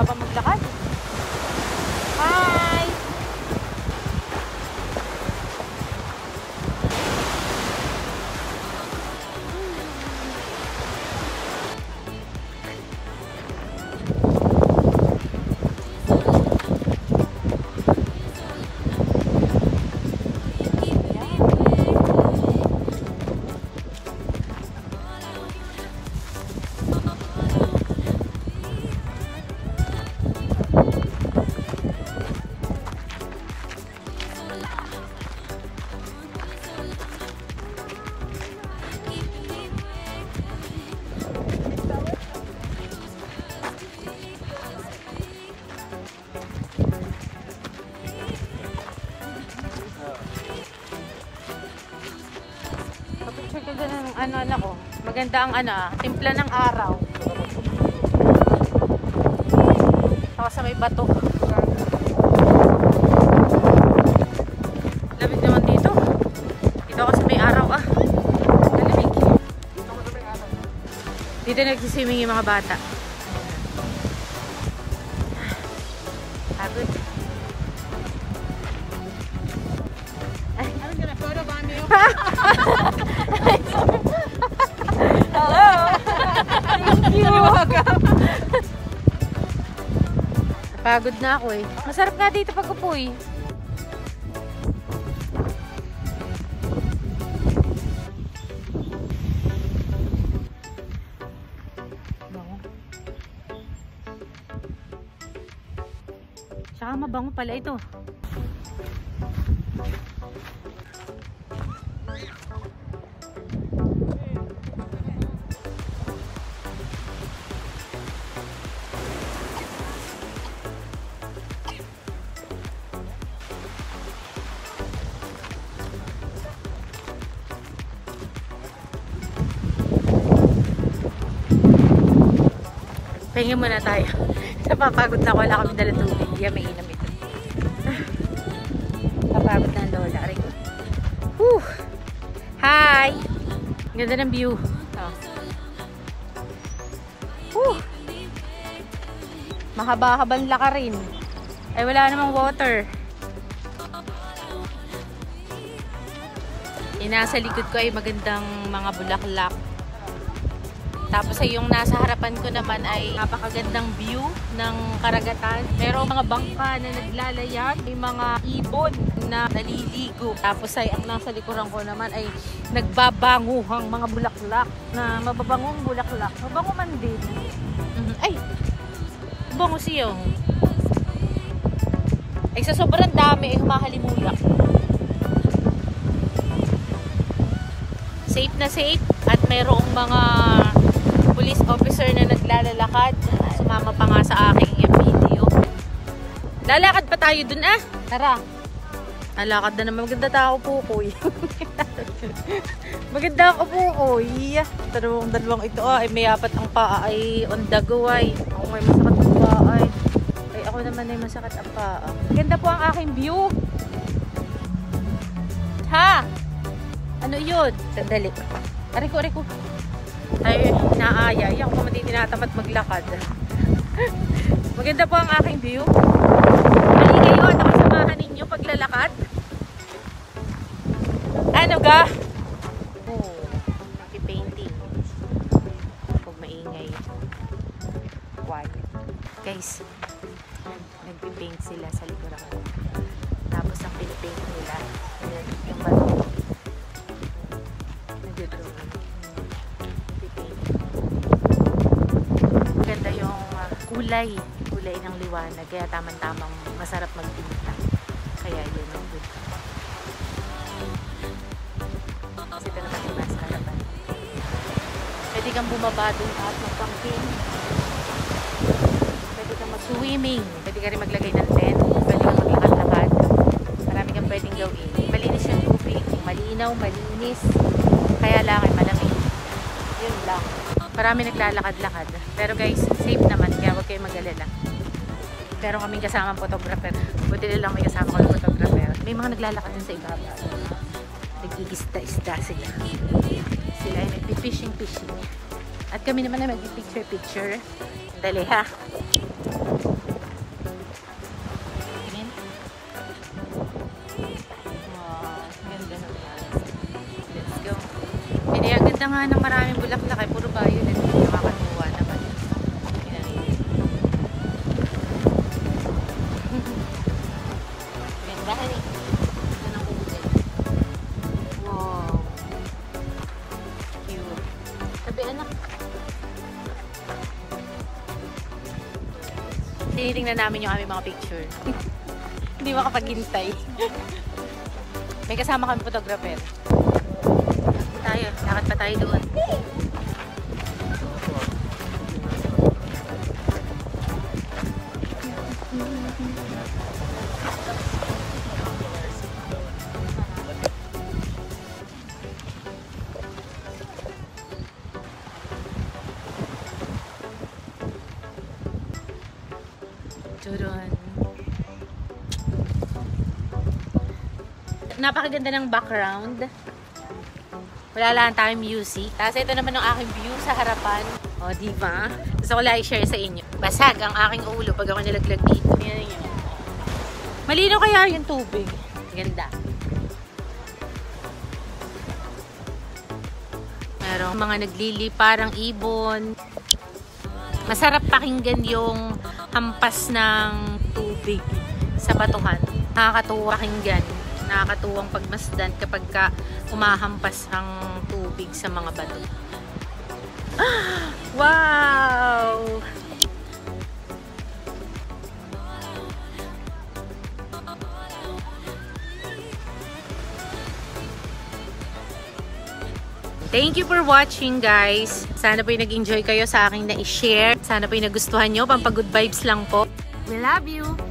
pa maglakad. Hi! Kapag-check ka dyan ng ano ko. Maganda ang timpla ng araw. Saka sa may bato. Lamig naman dito. Dito ako sa may araw Malamig. Dito nagsiswimming yung mga bata. Pagod. I'm gonna photobomb you. Hello. Thank you. You're welcome. Pagod na ako eh. Masarap nga dito pag upoy. Tsaka mabango pala ito. Pahinga muna tayo. Napapagod na ako. Wala kami dala tubig. Yan, may inam ito. Napapagod na ang lola. Whew! Hi! Ganda ng view. Whew! Mahaba-habang lakarin. Ay, wala namang water. Yung nasa likod ko ay magandang mga bulaklak. Tapos ay yung nasa harapan ko naman ay napakagandang view ng karagatan. Merong mga bangka na naglalayag, may mga ibon na naliligo. Tapos ay ang nasa likuran ko naman ay nagbabanguhang mga bulaklak na mababangong bulaklak. Mabango man din. Ay! Bango siya. Ay sa sobrang dami ay humahalimuyak. Safe na safe at mayroong mga police officer na naglalakad. Sumama pa nga sa aking video. Lalakad pa tayo dun Tara. Lalakad na naman. Maganda tao po ko Maganda ako po ko dalawang ito ay may apat ang paa ay on the go ay. Ako may masakit ang paa ay. Ay ako naman ay masakit ang paa. Maganda po ang aking view. Ha? Ano yun? Sandali. Ariko. Ay, naaya. Ako pa mati tinatamad maglakad. Maganda po ang aking view. Mali kayo at ako samahan ninyo paglalakad. Ano ga? Oh, naki-painting. Huwag maingay. Quiet. Guys, nagpipaint sila sa likuran ko. Tapos ang pinipaint nila, yung bato. Maganda yung kulay ng liwanag, kaya tamang-tamang masarap magpinta. Kaya yun ang good. Kasi ito naman yung nasa harapan. Pwede kang bumaba doon at mag-camping. Pwede kang mag-swimming. Pwede ka rin maglagay ng tent. Pwede kang maglakad-lakad. Marami kang pwedeng gawin. Malinis yung tubig. Malinaw, malinis. Kaya lang ay malamig. Yun lang. Marami naglalakad-lakad. Pero guys, safe naman. Kaya huwag kayo mag-alala. Pero kaming kasamang photographer. Buti lang may kasama ko ng photographer. May mga naglalakad din sa ibaba. Nag-iisda-isda sila. Sila ay nag-fishing. At kami naman ay mag-picture-picture. Dali ha. Ganda nga ng maraming bulaklak ay puro violet. Nakakatuwa naman. Ganda ka eh. Ganda ng kulay. Wow. Cute. Sabi anak. Tinitingnan namin yung aming mga picture. Hindi makapaghintay. May kasama kami photographer. Lakad pa tayo doon. Turon. Napakaganda ng background. Wala lang tayong music. Tapos ito naman ang aking view sa harapan. O, diba? Gusto ko lang i-share sa inyo. Basag ang aking ulo pag ako nalaglag dito. Yan yun. Malino kaya yung tubig. Ganda. Merong mga naglili parang ibon. Masarap pakinggan yung hampas ng tubig sa batuhan. Nakakatuwa pakinggan. Nakakatuwang pagmasdan kapag umahampas ang tubig sa mga bato. Ah, wow! Thank you for watching, guys. Sana po nag-enjoy kayo sa aking na-share. Sana po nagustuhan nyo. Pampa-good vibes lang po. We love you!